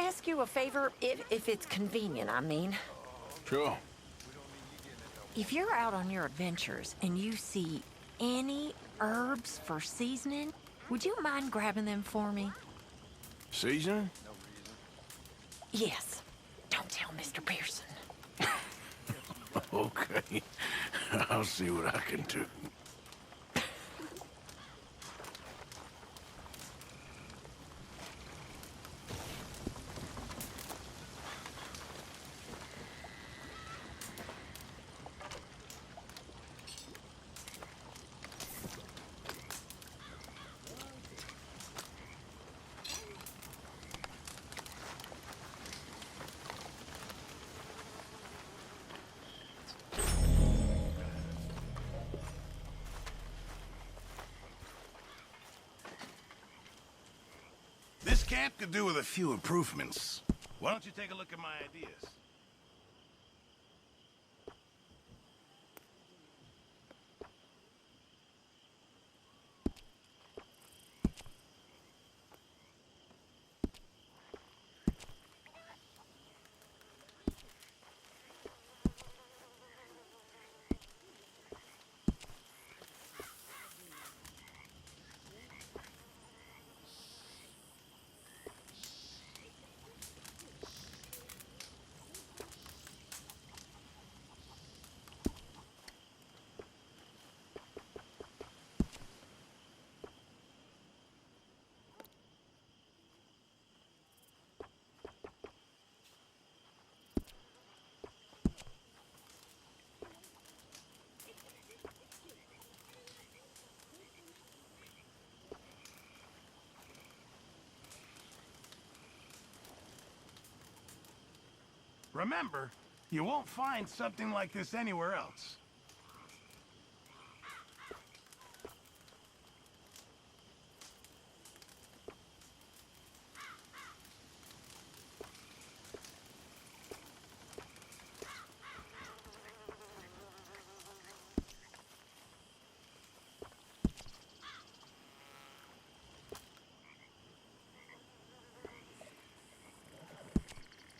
ask you a favor, if it's convenient, I mean? Sure. If you're out on your adventures and you see any herbs for seasoning, would you mind grabbing them for me? Seasoning? Yes. Don't tell Mr. Pearson. Okay. I'll see what I can do. This camp could do with a few improvements. Why don't you take a look at my ideas? Remember, you won't find something like this anywhere else.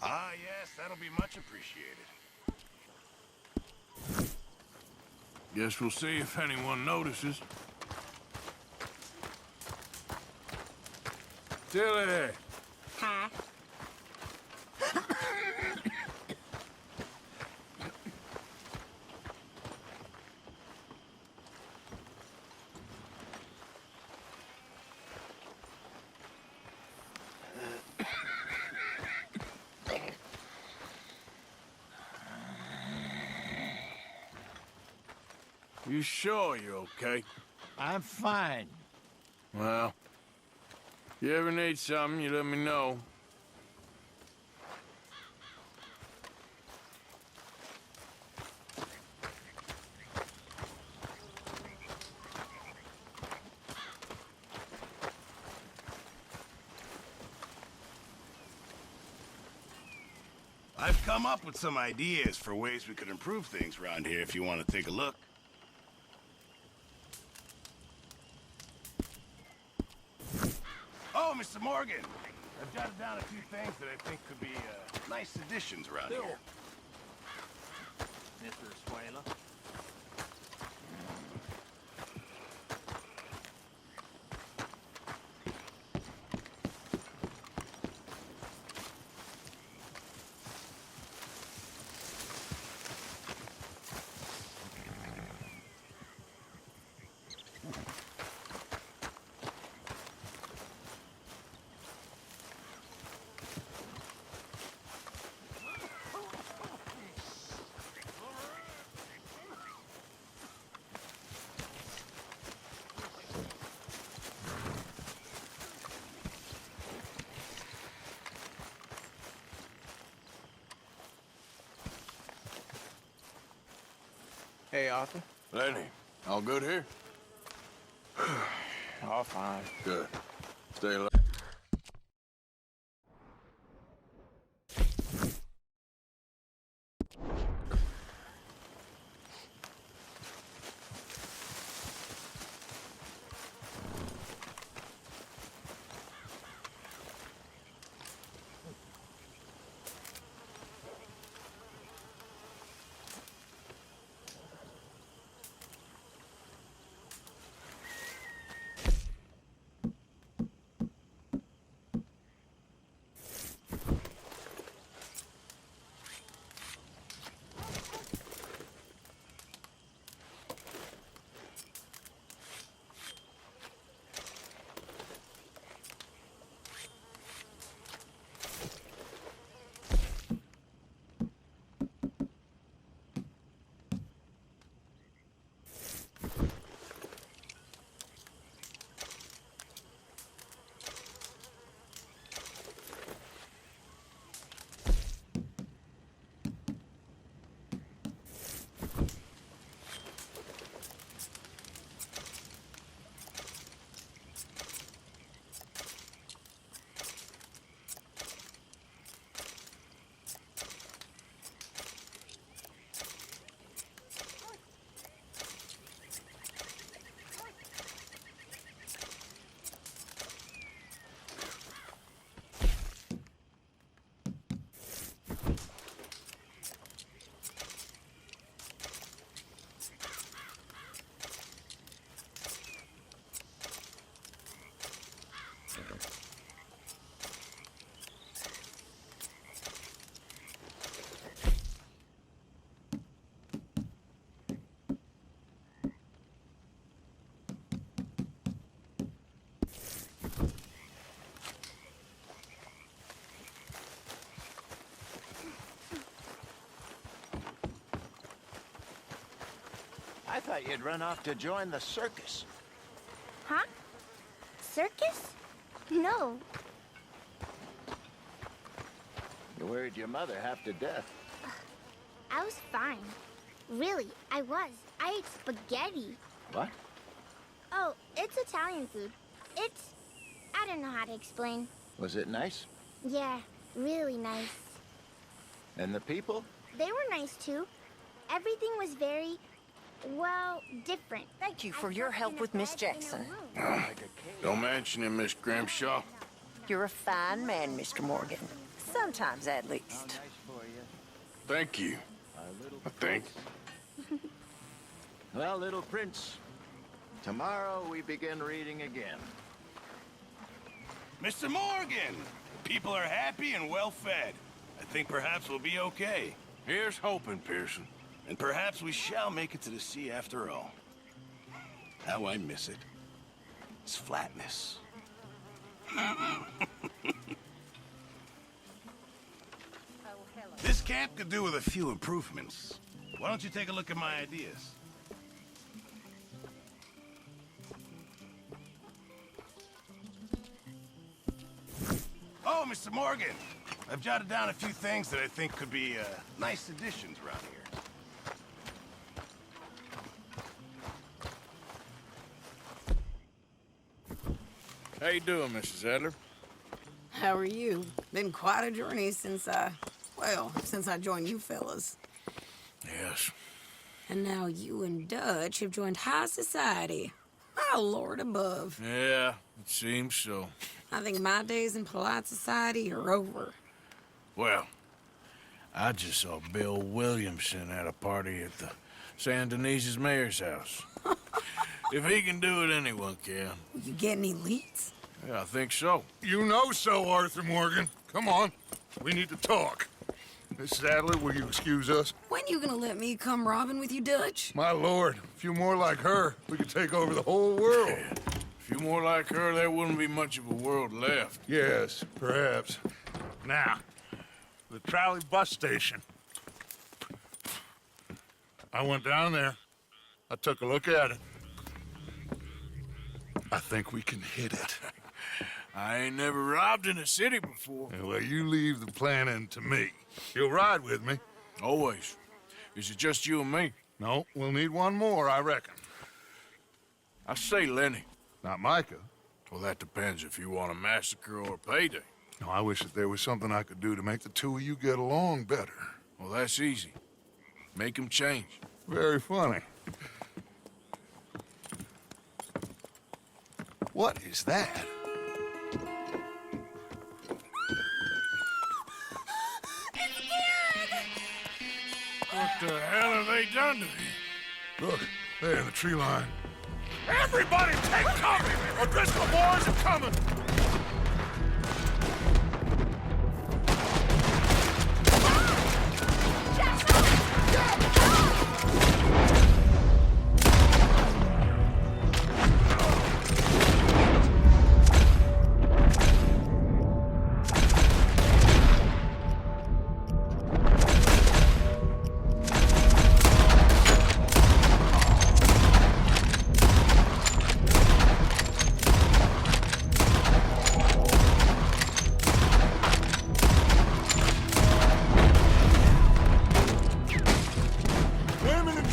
Ah, yes, that'll be much appreciated. Guess we'll see if anyone notices. Tilly! Huh? You sure you're okay? I'm fine. Well, if you ever need something, you let me know. I've come up with some ideas for ways we could improve things around here if you want to take a look. Oh, Mr. Morgan, I've jotted down a few things that I think could be nice additions around here. Mr. Escuela. Hey, Arthur. Lenny, all good here? All fine. Good. Stay alive. I thought you'd run off to join the circus. Huh? Circus? No. You worried your mother half to death. I was fine. Really, I was. I ate spaghetti. What? Oh, it's Italian food. I don't know how to explain. Was it nice? Yeah, really nice. And the people? They were nice too. Everything was very, well, different. Thank you for I your slept help in a with Miss bed in a Jackson. room. Don't mention it, Miss Grimshaw. You're a fine man, Mr. Morgan. Sometimes, at How least. nice for you. Thank you, Our little I think. Well, little prince, tomorrow we begin reading again. Mr. Morgan! People are happy and well-fed. I think perhaps we'll be okay. Here's hoping, Pearson. And perhaps we shall make it to the sea after all. How I miss it. Its flatness. This camp could do with a few improvements. Why don't you take a look at my ideas? Oh, Mr. Morgan! I've jotted down a few things that I think could be nice additions around here. How you doing, Mrs. Adler? How are you? Been quite a journey since I joined you fellas. Yes. And now you and Dutch have joined high society. My lord above. Yeah, it seems so. I think my days in polite society are over. Well, I just saw Bill Williamson at a party at the San Denise's mayor's house. If he can do it, anyone can. You get any leads? Yeah, I think so. You know so, Arthur Morgan. Come on. We need to talk. Miss Adler, will you excuse us? When you gonna let me come robbing with you, Dutch? My lord, a few more like her, we could take over the whole world. A few more like her, there wouldn't be much of a world left. Yes, perhaps. Now, the trolley bus station. I went down there. I took a look at it. I think we can hit it. I ain't never robbed in a city before. Well, you leave the planning to me. You'll ride with me. Always. Is it just you and me? No, we'll need one more, I reckon. I say Lenny. Not Micah. Well, that depends if you want a massacre or a payday. No, I wish that there was something I could do to make the two of you get along better. Well, that's easy. Make him change. Very funny. What is that? What the hell have they done to him? Look, there in the tree line. Everybody take cover! O'Driscoll boys are coming!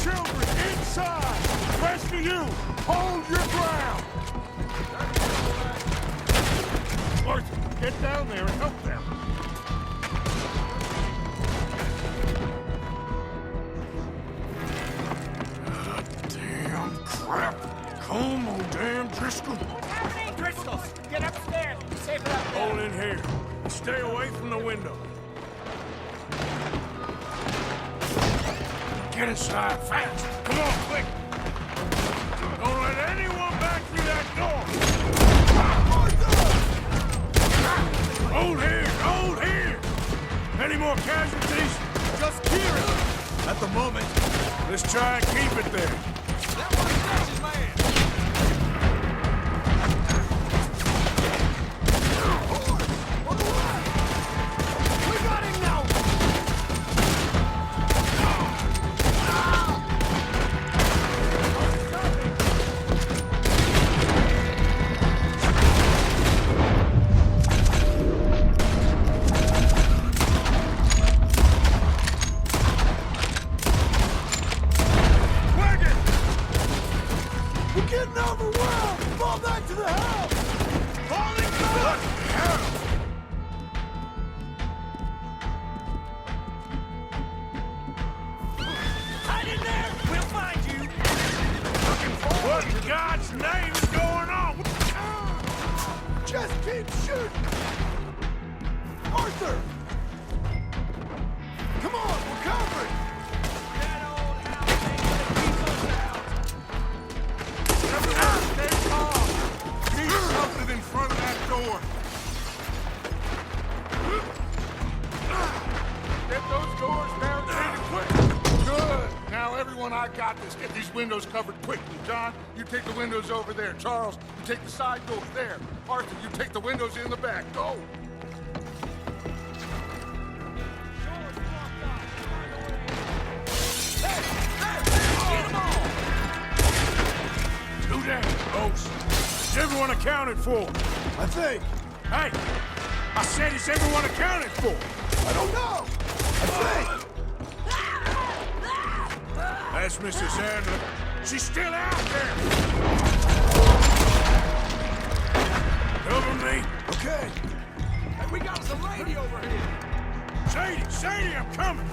children inside! Rest of you, hold your ground! Arthur, get down there and help them. Damn crap. Come on, damn Driscoll. What's happening? Driscolls, get upstairs. Be safer up there. Hold in here. Stay away from the window. Get inside, fast! Come on, quick! Don't let anyone back through that door! Hold here! Hold here! Any more casualties? Just Kieran. At the moment. Let's try and keep it there. That one snatches man. We got him now. We're getting overwhelmed! Fall back to the house! Falling back! Hide in there. We'll find you. What in God's name is going on? Just keep shooting! Arthur! Come on, we're covering! That old house ain't gonna keep us out. Everyone stay calm! Need something in front of that door! Get those doors barricaded quick! Good! Now everyone, I got this. Get these windows covered quickly. John, you take the windows over there. Charles, you take the side doors there. Arthur, you take the windows in the back. Go! Do that, folks. Is everyone accounted for? I think. Hey! I said, is everyone accounted for? I don't know! I think! That's Mrs. Adler. She's still out there! Cover me. Okay. Hey, we got some lady over here. Sadie! Sadie, I'm coming!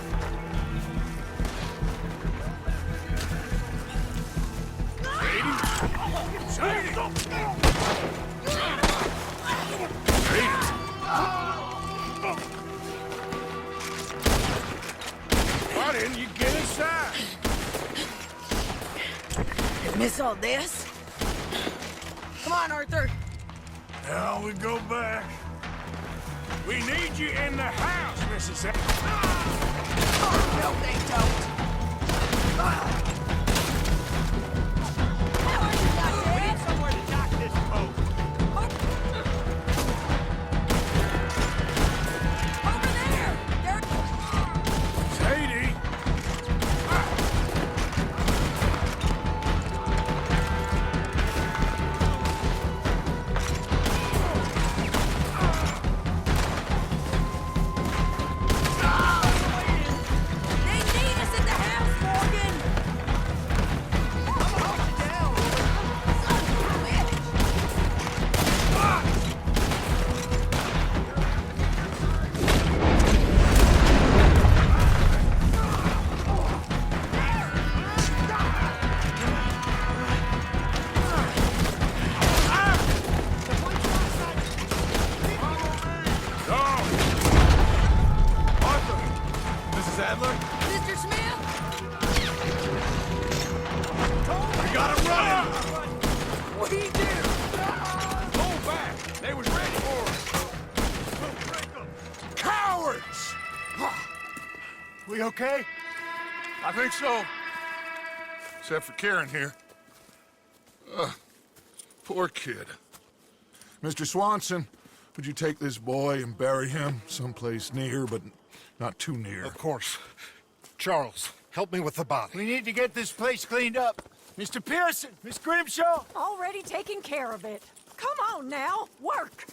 Sadie! Why didn't you get inside? Miss all this? Come on, Arthur. Now we go back. We need you in the house, Mrs. No, they don't. We need somewhere to dock this boat. Over there! Sadie! They need us at the house, Morgan! Son of a bitch! Mrs. Adler? Mr. Smith? We got him running. What do you do? Hold back. They was ready for us. Cowards! We okay? I think so. Except for Karen here. Poor kid. Mr. Swanson, would you take this boy and bury him someplace near, but not too near? Of course. Charles, help me with the body. We need to get this place cleaned up. Mr. Pearson, Miss Grimshaw. Already taking care of it. Come on now, work.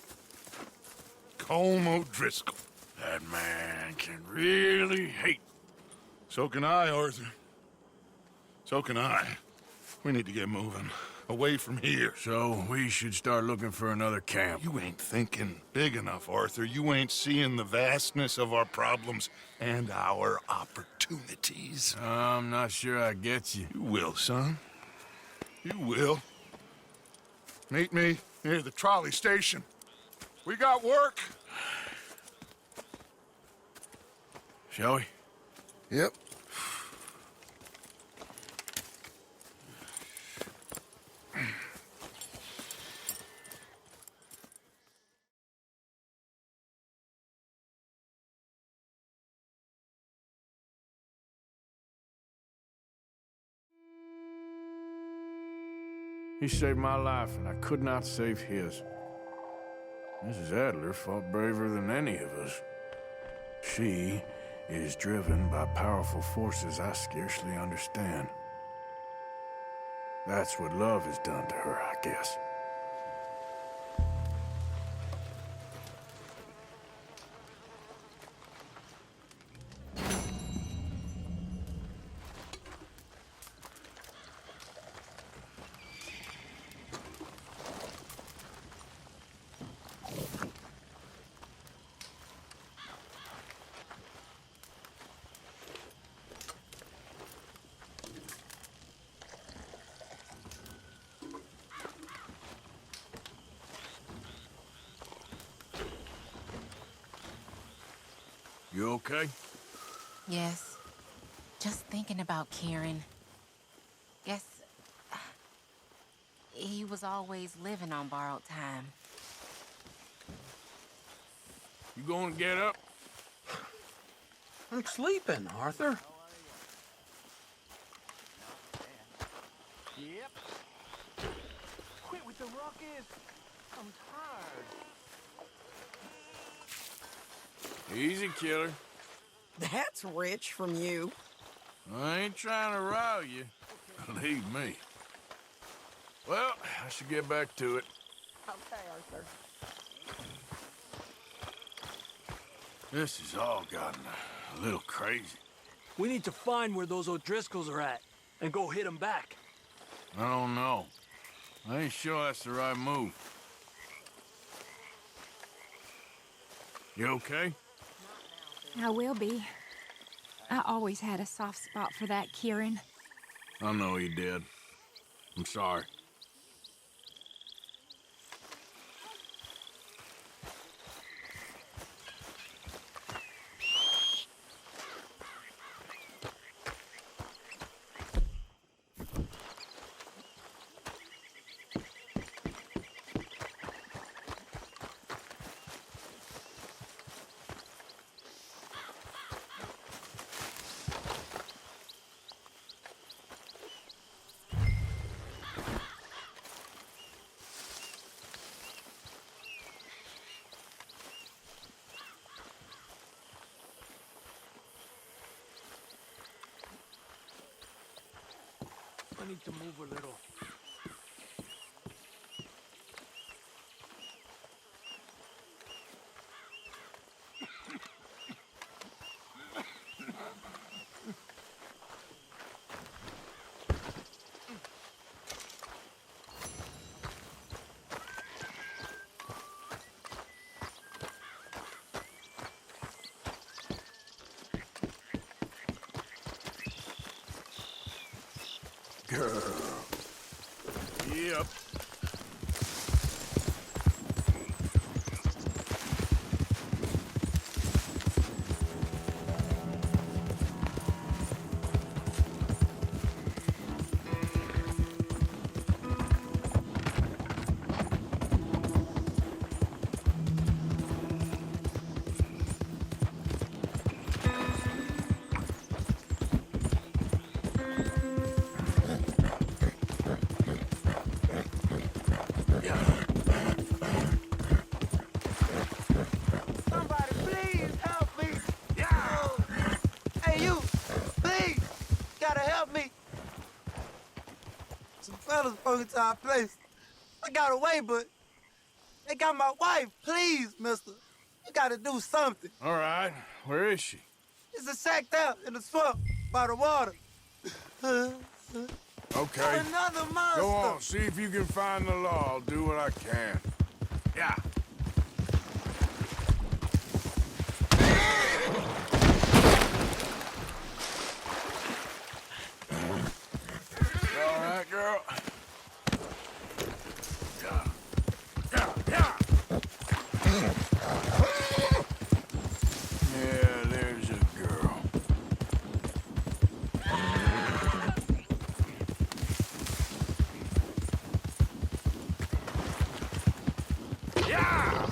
Colm O'Driscoll. That man can really hate. So can I, Arthur. So can I. We need to get moving. Away from here. So we should start looking for another camp. You ain't thinking big enough, Arthur. You ain't seeing the vastness of our problems and our opportunities. I'm not sure I get you. You will, son. You will. Meet me near the trolley station. We got work. Shall we? Yep. He saved my life, and I could not save his. Mrs. Adler fought braver than any of us. She is driven by powerful forces I scarcely understand. That's what love has done to her, I guess. You okay? Yes. Just thinking about Kieran. Guess he was always living on borrowed time. You gonna get up? I'm sleeping, Arthur. Yep. Quit with the ruckus. I'm tired. Easy, killer. That's rich from you. I ain't trying to rile you. Believe me. Well, I should get back to it. Okay, Arthur. This has all gotten a little crazy. We need to find where those O'Driscolls are at and go hit them back. I don't know. I ain't sure that's the right move. You okay? I will be. I always had a soft spot for that Kieran. I know he did. I'm sorry. I need to move a little. Girl. Yep. Somebody please help me. Yeah. Hey, you, please, gotta help me. Some fellas broke into our place. I got away, but they got my wife. Please, mister, you gotta do something. All right. Where is she? It's a sacked out in the swamp by the water. Okay. Another monster! Go on, see if you can find the law. I'll do what I can. Yeah. You all right, girl? Yeah, there's a girl. Yeah!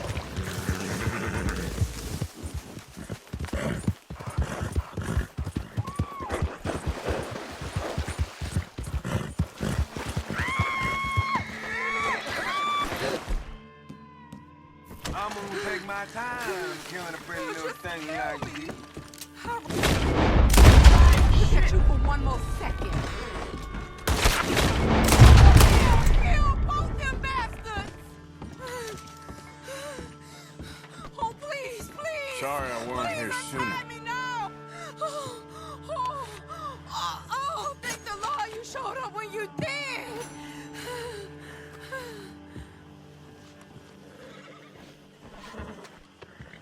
I'm gonna take my time killing a pretty little thing like you. Look at you for one more second. Kill both them bastards! Oh, please, please! Sorry I weren't here sooner. Let me know! Thank the Lord you showed up when you did!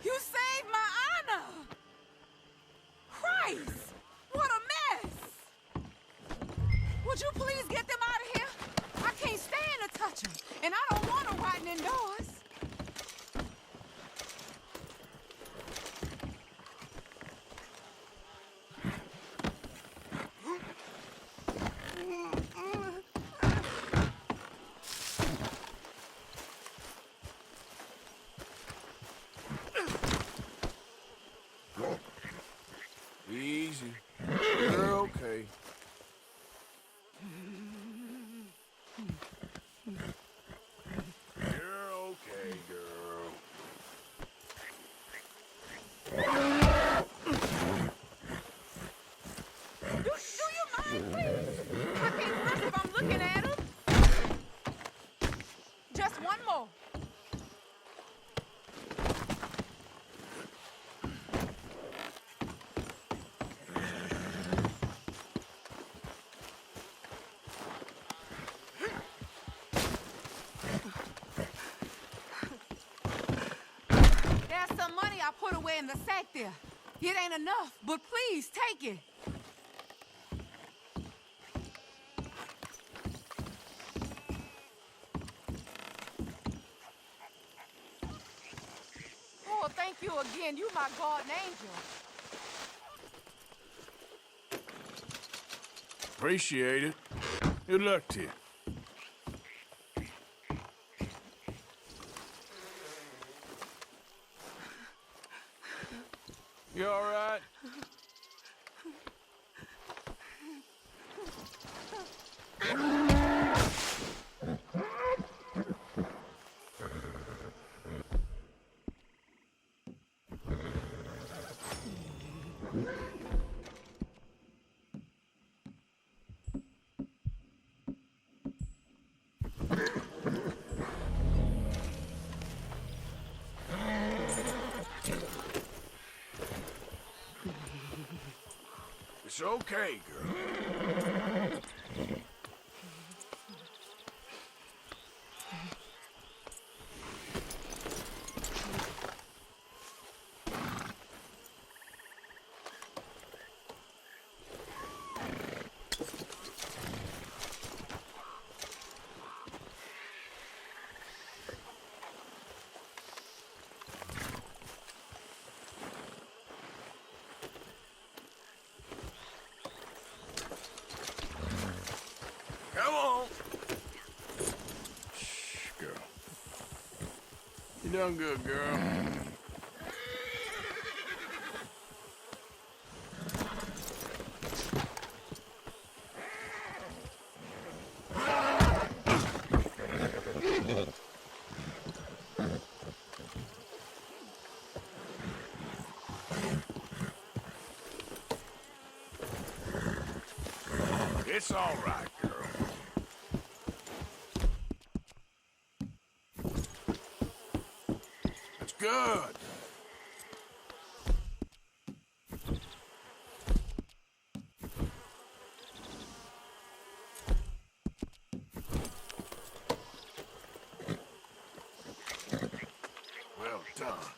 You saved my honor! Christ! What a mess! Would you please get them out of here? I can't stand to touch them, and I don't want them rotting indoors. Easy. You're okay. You're okay, girl. Do you mind, please? I can't rest if I'm looking at him. Just one more. There's some money I put away in the sack there. It ain't enough, but please take it. Oh, thank you again. You my guardian angel. Appreciate it. Good luck to you. You all right? It's okay, girl. Come on. Shh, girl. You done good, girl. It's all right, girl. That's good. done.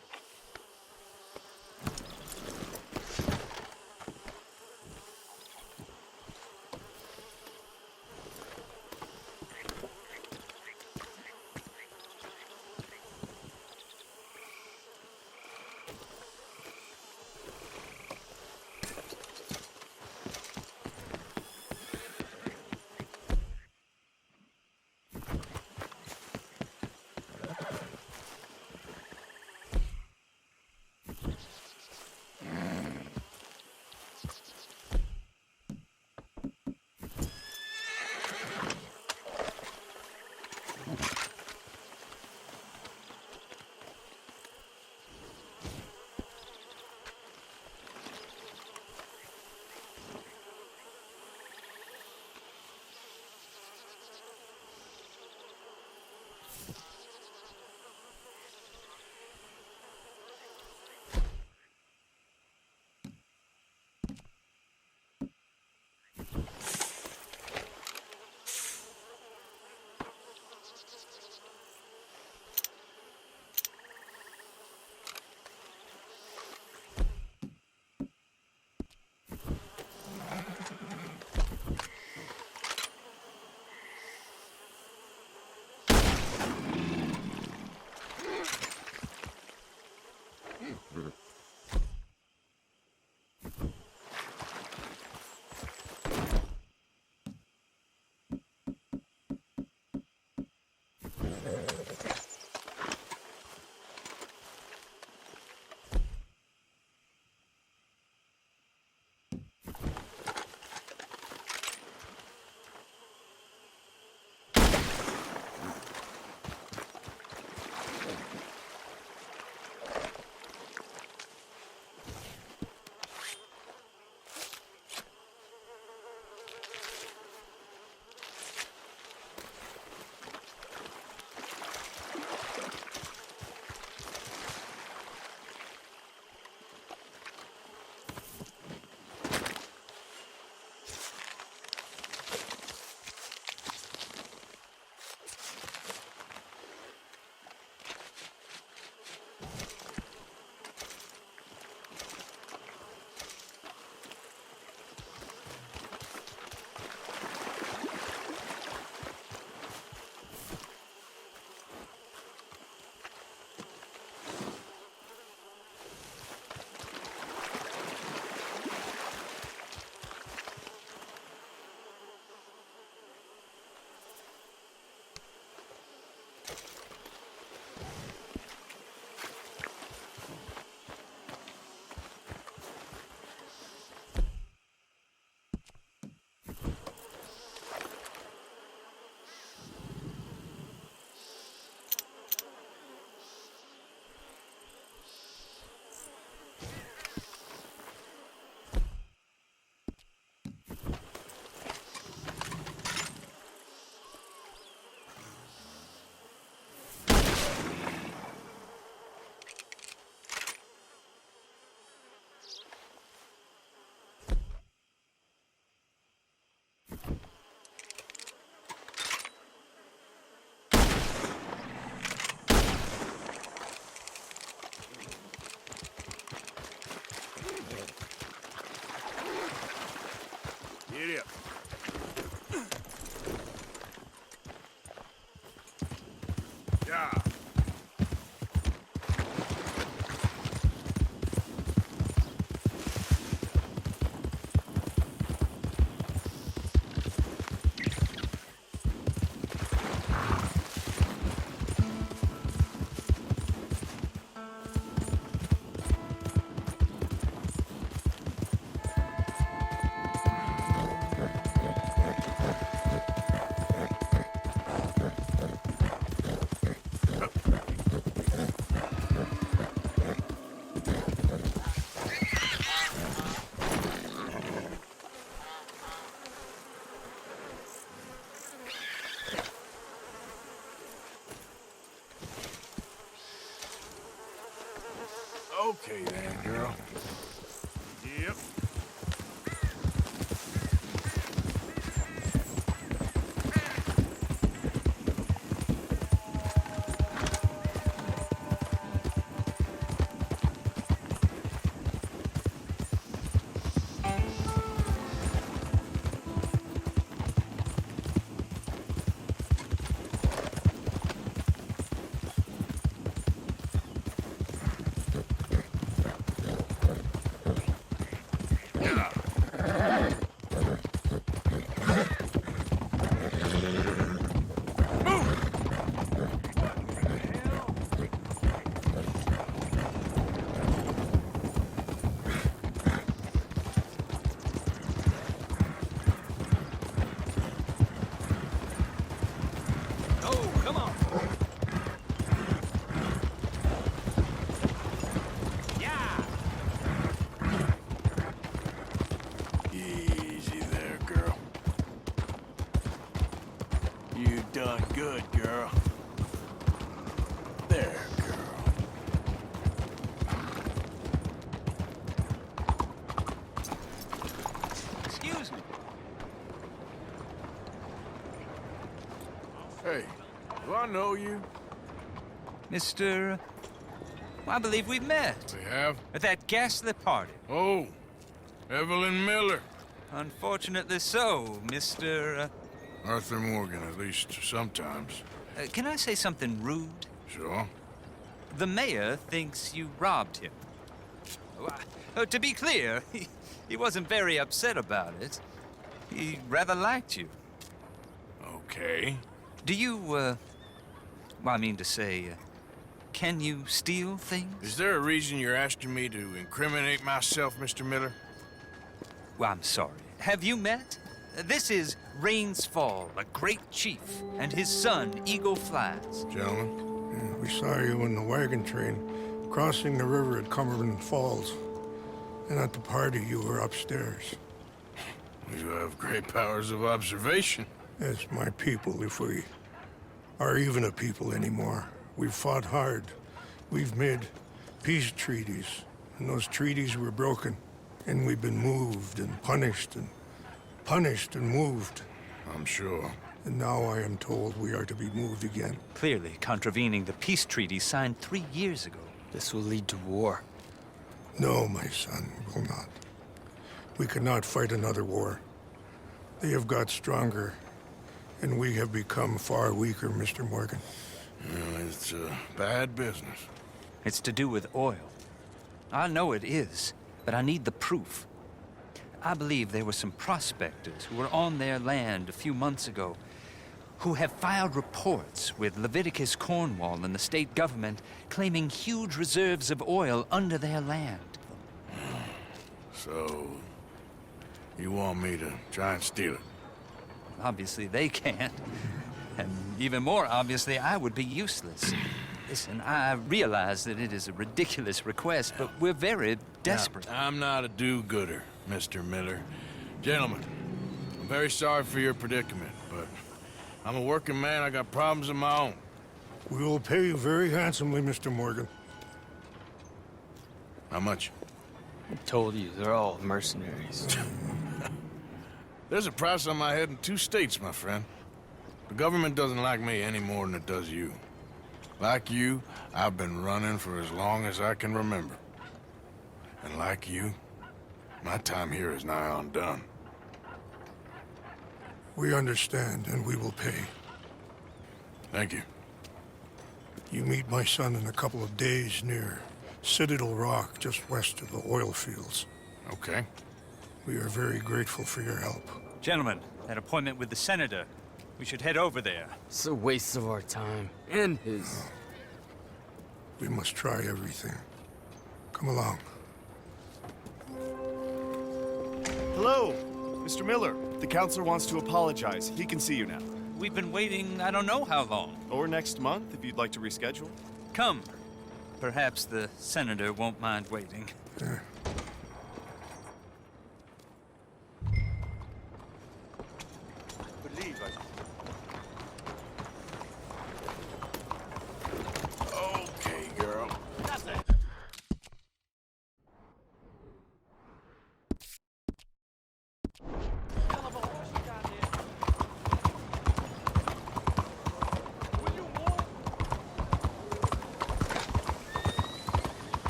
Get up. Yeah. Okay then, girl. Yep. done good, girl. There, girl. Excuse me. Hey, do I know you? Mr. I believe we've met. We have? At that ghastly party. Oh, Evelyn Miller. Unfortunately so, Mr. Arthur Morgan, at least sometimes. Can I say something rude? Sure. The mayor thinks you robbed him. To be clear, he wasn't very upset about it. He rather liked you. Okay. Do you, well, I mean to say, can you steal things? Is there a reason you're asking me to incriminate myself, Mr. Miller? Well, I'm sorry. Have you met? This is Rains Fall, a great chief, and his son, Eagle Flies. Gentlemen? We saw you in the wagon train crossing the river at Cumberland Falls. And at the party, you were upstairs. You have great powers of observation. As my people, if we are even a people anymore. We've fought hard. We've made peace treaties, and those treaties were broken. And we've been moved and punished and moved. I'm sure. And now I am told we are to be moved again. Clearly contravening the peace treaty signed 3 years ago. This will lead to war. No, my son, will not. We cannot fight another war. They have got stronger, and we have become far weaker, Mr. Morgan. It's bad business. It's to do with oil. I know it is, but I need the proof. I believe there were some prospectors who were on their land a few months ago who have filed reports with Leviticus Cornwall and the state government claiming huge reserves of oil under their land. So, you want me to try and steal it? Obviously they can't. And even more obviously, I would be useless. Listen, I realize that it is a ridiculous request, but we're very desperate. Now, I'm not a do-gooder, Mr. Miller. Gentlemen, I'm very sorry for your predicament, but I'm a working man. I got problems of my own. We will pay you very handsomely, Mr. Morgan. How much? I told you, they're all mercenaries. There's a price on my head in 2 states, my friend. The government doesn't like me any more than it does you. Like you, I've been running for as long as I can remember. And like you, my time here is nigh on done. We understand, and we will pay. Thank you. You meet my son in a couple of days near Citadel Rock, just west of the oil fields. Okay. We are very grateful for your help. Gentlemen, that appointment with the senator. We should head over there. It's a waste of our time. And his. We must try everything. Come along. Hello, Mr. Miller. The counselor wants to apologize. He can see you now. We've been waiting I don't know how long. Or next month, if you'd like to reschedule. Come. Perhaps the senator won't mind waiting. Okay, girl.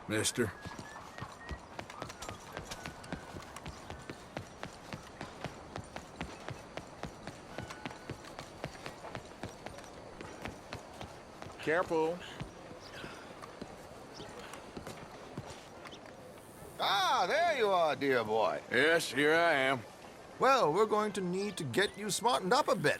Mister. Careful. Ah, there you are, dear boy. Yes, here I am. Well, we're going to need to get you smartened up a bit.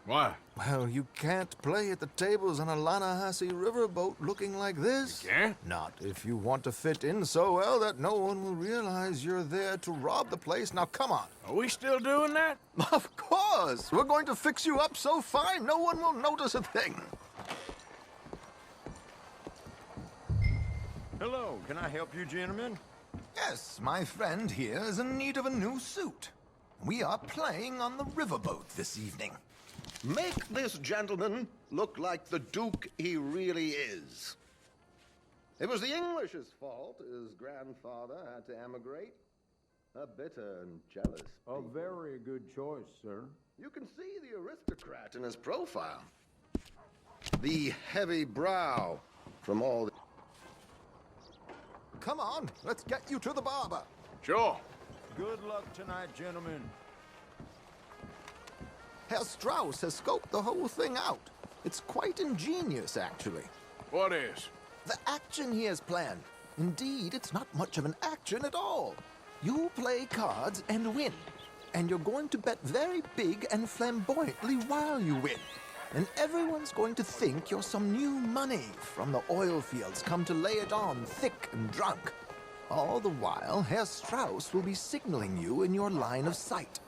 Why? Well, you can't play at the tables on a Lannahechee riverboat looking like this. You can't? Not if you want to fit in so well that no one will realize you're there to rob the place. Now, come on. Are we still doing that? Of course. We're going to fix you up so fine no one will notice a thing. Hello, can I help you, gentlemen? Yes, my friend here is in need of a new suit. We are playing on the riverboat this evening. Make this gentleman look like the Duke he really is. It was the English's fault his grandfather had to emigrate. A bitter and jealous A very good choice, sir. You can see the aristocrat in his profile. The heavy brow from all the... Come on, let's get you to the barber. Sure. Good luck tonight, gentlemen. Herr Strauss has scoped the whole thing out. It's quite ingenious, actually. What is? The action he has planned. Indeed, it's not much of an action at all. You play cards and win. And you're going to bet very big and flamboyantly while you win. And everyone's going to think you're some new money from the oil fields come to lay it on thick and drunk. All the while, Herr Strauss will be signaling you in your line of sight.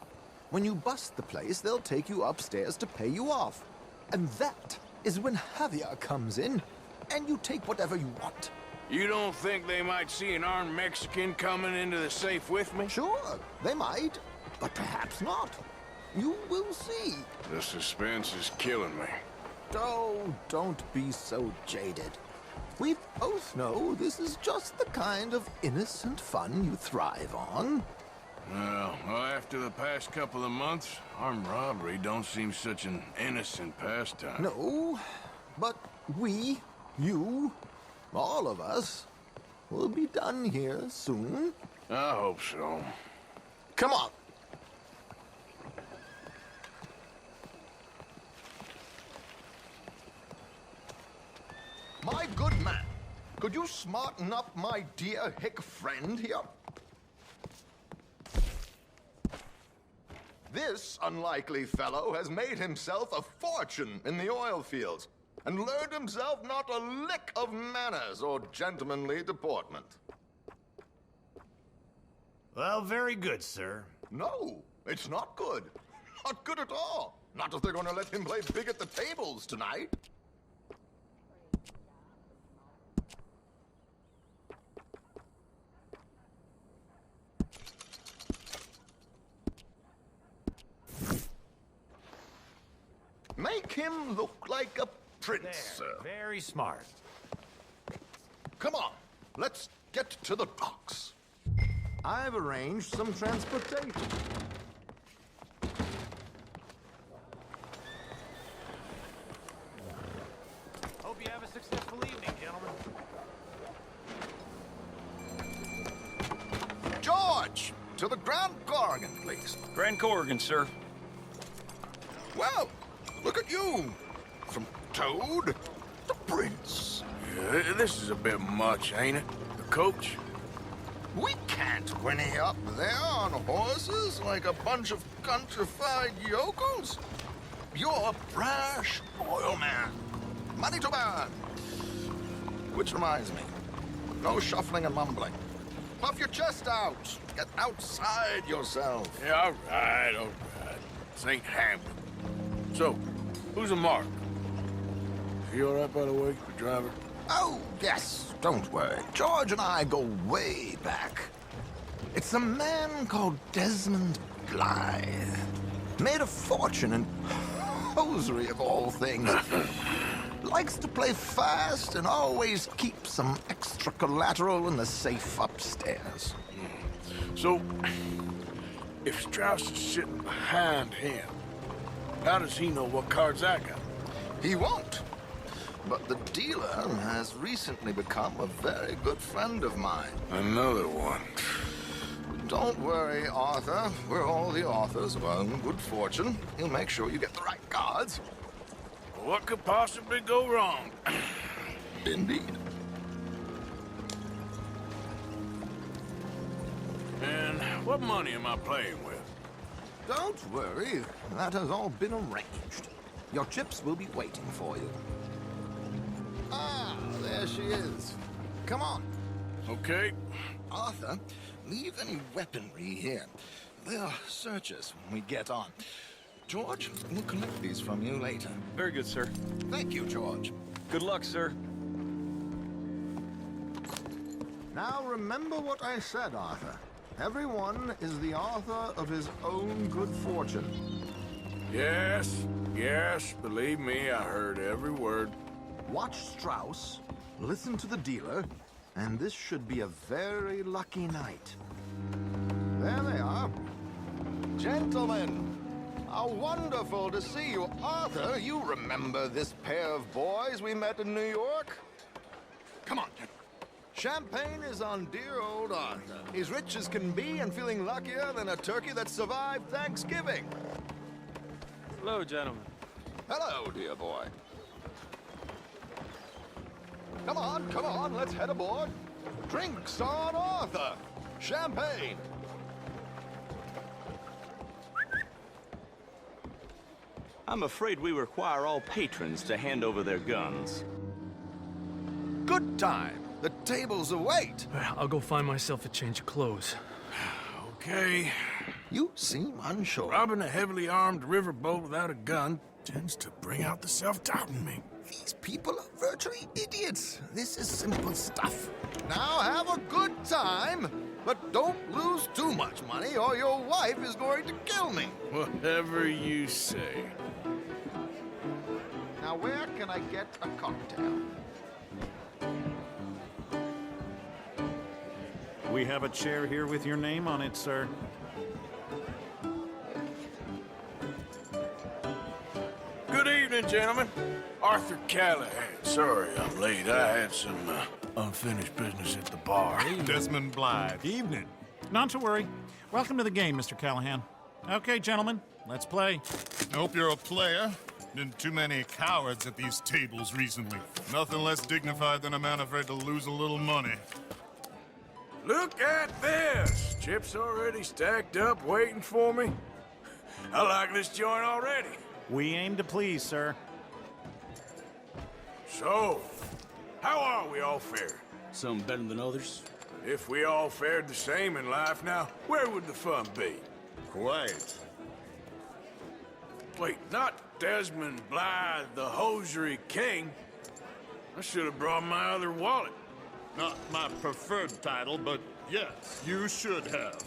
When you bust the place, they'll take you upstairs to pay you off. And that is when Javier comes in, and you take whatever you want. You don't think they might see an armed Mexican coming into the safe with me? Sure, they might, but perhaps not. You will see. The suspense is killing me. Oh, don't be so jaded. We both know this is just the kind of innocent fun you thrive on. Well, after the past couple of months, armed robbery don't seem such an innocent pastime. No, but we, you, all of us, will be done here soon. I hope so. Come on. My good man, could you smarten up my dear hick friend here? This unlikely fellow has made himself a fortune in the oil fields and learned himself not a lick of manners or gentlemanly deportment. Well, very good, sir. No, it's not good. Not good at all. Not if they're going to let him play big at the tables tonight. Make him look like a prince, sir. Very smart. Come on, let's get to the docks. I've arranged some transportation. Hope you have a successful evening, gentlemen. George, to the Grand Corrigan, please. Grand Corrigan, sir. Well, look at you. From Toad to Prince. Yeah, this is a bit much, ain't it? The coach? We can't whinny up there on horses like a bunch of countrified yokels. You're a brash oil man. Money to burn. Which reminds me, no shuffling and mumbling. Puff your chest out. Get outside yourself. Yeah, all right. This ain't Hamlet. So, who's a mark? Is he all right, by the way, the driver? Oh, yes, don't worry. George and I go way back. It's a man called Desmond Blythe. Made a fortune in hosiery of all things. Likes to play fast and always keep some extra collateral in the safe upstairs. So, if Strauss is sitting behind him, how does he know what cards I got? He won't. But the dealer has recently become a very good friend of mine. Another one. Don't worry, Arthur. We're all the authors of our own good fortune. He'll make sure you get the right cards. What could possibly go wrong? Indeed. And what money am I playing with? Don't worry. That has all been arranged. Your chips will be waiting for you. Ah, there she is. Come on. Okay. Arthur, leave any weaponry here. They'll search us when we get on. George, we'll collect these from you later. Very good, sir. Thank you, George. Good luck, sir. Now remember what I said, Arthur. Everyone is the author of his own good fortune. Yes, yes, believe me, I heard every word. Watch Strauss, listen to the dealer, and this should be a very lucky night. There they are. Gentlemen, how wonderful to see you. Arthur, you remember this pair of boys we met in New York? Come on. Champagne is on dear old Arthur. He's rich as can be and feeling luckier than a turkey that survived Thanksgiving. Hello, gentlemen. Hello, dear boy. Come on, let's head aboard. Drinks on Arthur. Champagne. I'm afraid we require all patrons to hand over their guns. Good time. The tables await. I'll go find myself a change of clothes. Okay. You seem unsure. Robbing a heavily armed riverboat without a gun tends to bring out the self-doubt in me. These people are virtually idiots. This is simple stuff. Now have a good time, but don't lose too much money or your wife is going to kill me. Whatever you say. Now where can I get a cocktail? We have a chair here with your name on it, sir. Good evening, gentlemen. Arthur Callahan. Sorry I'm late. I had some unfinished business at the bar. Desmond Blythe. Evening. Not to worry. Welcome to the game, Mr. Callahan. Okay, gentlemen, let's play. I hope you're a player. Been too many cowards at these tables recently. Nothing less dignified than a man afraid to lose a little money. Look at this! Chips already stacked up, waiting for me. I like this joint already. We aim to please, sir. So, how are we all fared? Some better than others. If we all fared the same in life now, where would the fun be? Quite. Wait, not Desmond Blythe, the hosiery king. I should have brought my other wallet. Not my preferred title, but yes, you should have.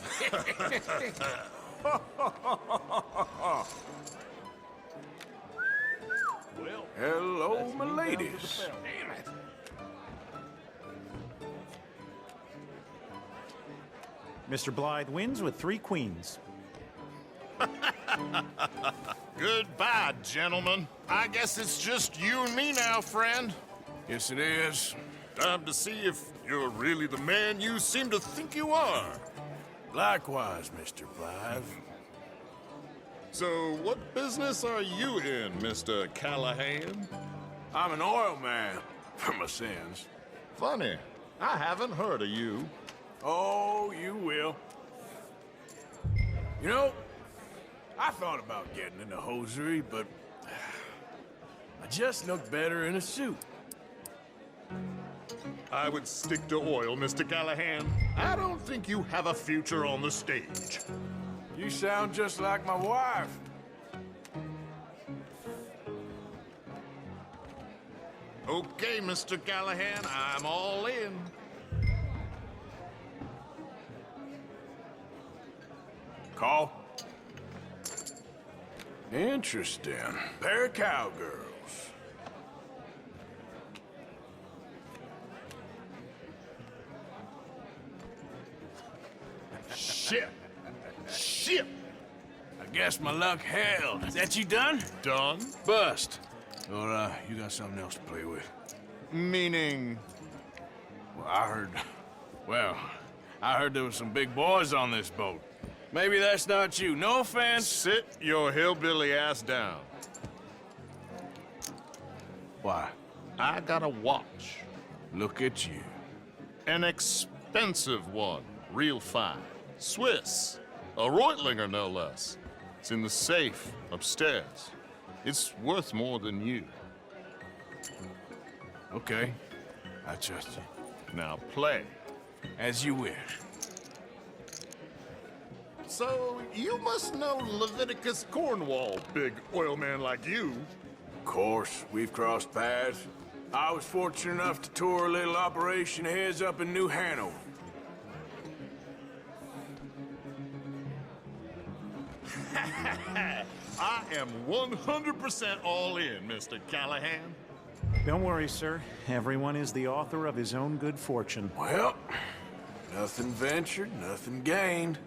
Well, hello, my ladies. Damn it. Mr. Blythe wins with 3 queens. Goodbye, gentlemen. I guess it's just you and me now, friend. Yes, it is. Time to see if you're really the man you seem to think you are. Likewise, Mr. Blythe. So, what business are you in, Mr. Callahan? I'm an oil man, for my sins. Funny, I haven't heard of you. Oh, you will. You know, I thought about getting into hosiery, but I just look better in a suit. I would stick to oil, Mr. Callahan. I don't think you have a future on the stage. You sound just like my wife. Okay, Mr. Callahan, I'm all in. Call? Interesting. Pair of cowgirls. Shit. Shit. I guess my luck held. Is that you done? Done? Bust. Or, you got something else to play with? Meaning? Well, I heard there was some big boys on this boat. Maybe that's not you. No offense. Sit your hillbilly ass down. Why? I got a watch. Look at you. An expensive one. Real fine. Swiss. A Reutlinger, no less. It's in the safe upstairs. It's worth more than you. Okay. I trust you. Now play. As you wish. So, you must know Leviticus Cornwall, big oil man like you. Of course, we've crossed paths. I was fortunate enough to tour a little operation of his up in New Hanover. I am 100% all in, Mr. Callahan. Don't worry, sir. Everyone is the author of his own good fortune. Well, nothing ventured, nothing gained.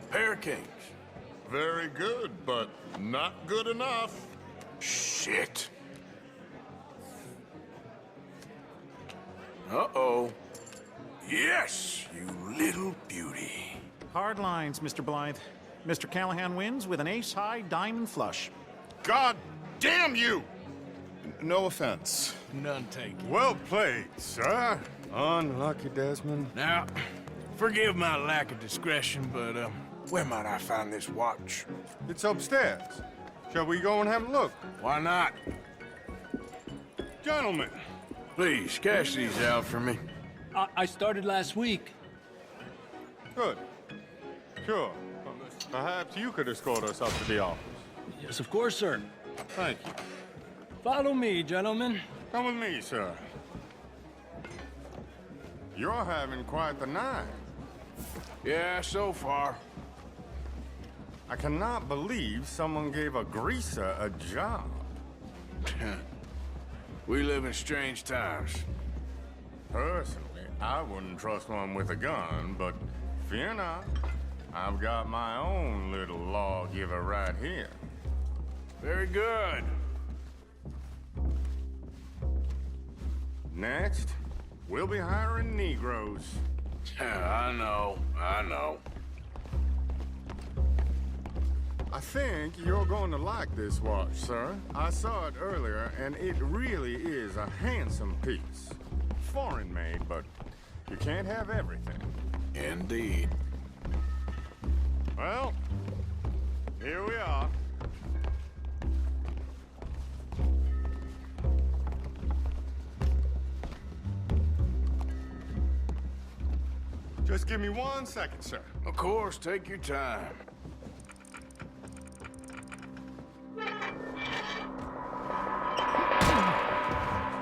Pair of kings. Very good, but not good enough. Shit. Uh-oh. Yes, you little beauty. Hard lines, Mr. Blythe. Mr. Callahan wins with an ace-high diamond flush. God damn you! No offense. None taken. Well played, sir. Unlucky, Desmond. Now, forgive my lack of discretion, but, where might I find this watch? It's upstairs. Shall we go and have a look? Why not? Gentlemen. Please, cash these out for me. I started last week. Good. Sure. Perhaps you could escort us up to the office. Yes, of course, sir. Thank you. Follow me, gentlemen. Come with me, sir. You're having quite the night. Yeah, so far. I cannot believe someone gave a greaser a job. We live in strange times. Personally, I wouldn't trust one with a gun, but fear not. I've got my own little lawgiver right here. Very good. Next, we'll be hiring Negroes. I know. I think you're going to like this watch, sir. I saw it earlier, and it really is a handsome piece. Foreign made, but you can't have everything. Indeed. Well, here we are. Just give me 1 second, sir. Of course, take your time.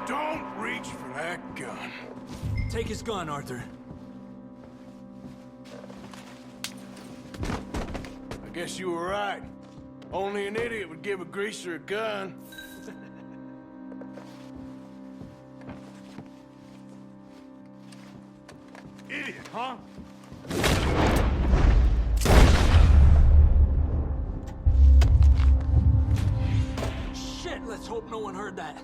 Don't reach for that gun. Take his gun, Arthur. I guess you were right. Only an idiot would give a greaser a gun. Idiot, huh? Shit, let's hope no one heard that.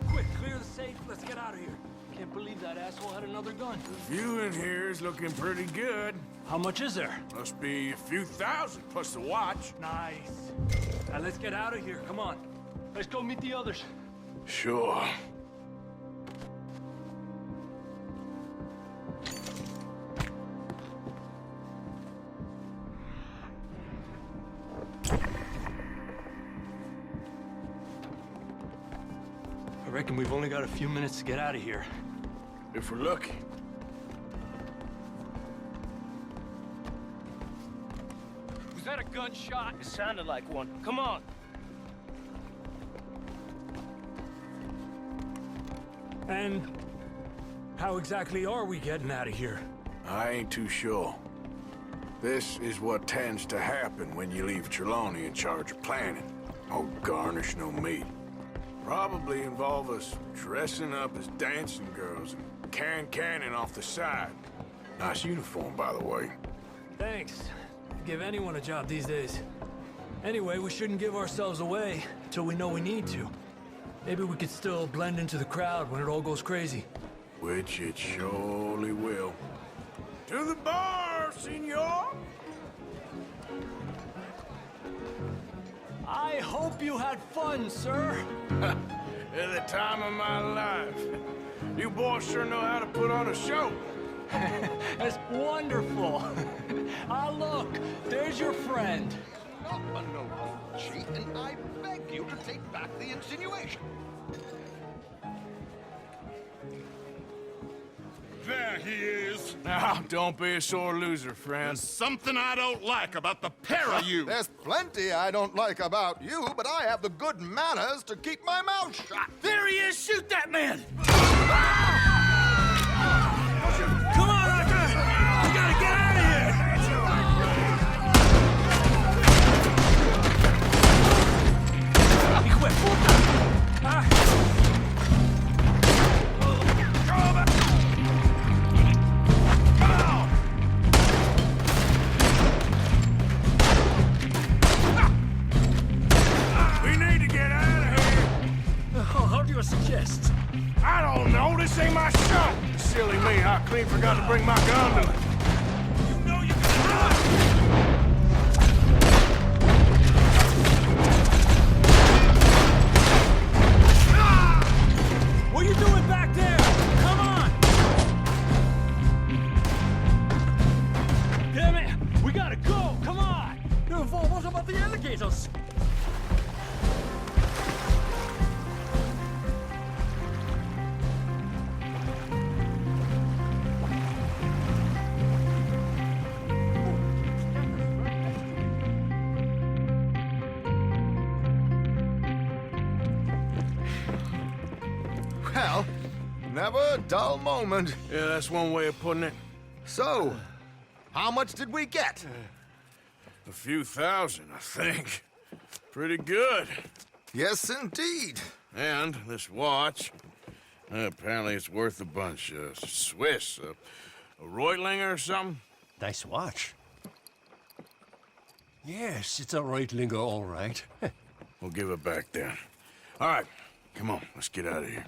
Quick, clear the safe. Let's get out of here. Can't believe that asshole had another gun. The view in here is looking pretty good. How much is there? Must be a few thousand plus the watch. Nice. Now let's get out of here. Come on. Let's go meet the others. Sure. I reckon we've only got a few minutes to get out of here. If we're lucky. Was that a gunshot? It sounded like one. Come on. And how exactly are we getting out of here? I ain't too sure. This is what tends to happen when you leave Trelawney in charge of planning. No garnish, no meat. Probably involve us dressing up as dancing girls and cannon off the side. Nice uniform, by the way. Thanks. Give anyone a job these days. Anyway, we shouldn't give ourselves away until we know we need to. Maybe we could still blend into the crowd when it all goes crazy. Which it surely will. To the bar, senor! I hope you had fun, sir. At the time of my life. You boys sure know how to put on a show. That's wonderful. Ah, look, there's your friend. Not a noble cheat, and I beg you to take back the insinuation. There he is. Now, don't be a sore loser, friend. There's something I don't like about the pair of you. There's plenty I don't like about you, but I have the good manners to keep my mouth shut. There he is! Shoot that man! Come on, Arthur! We gotta get out of here! Equip! We need to get out of here. How do you suggest? I don't know. This ain't my shot. Silly me. I clean forgot to bring my gun to it. You know you can run! What are you doing back there? Come on! Damn it! We gotta go! Come on! What about the alligators? Well, never a dull moment. Yeah, that's one way of putting it. So, how much did we get? A few thousand, I think. Pretty good. Yes, indeed. And this watch, apparently it's worth a bunch. Swiss, a Reutlinger or something? Nice watch. Yes, it's a Reutlinger, all right. We'll give it back then. All right, come on, let's get out of here.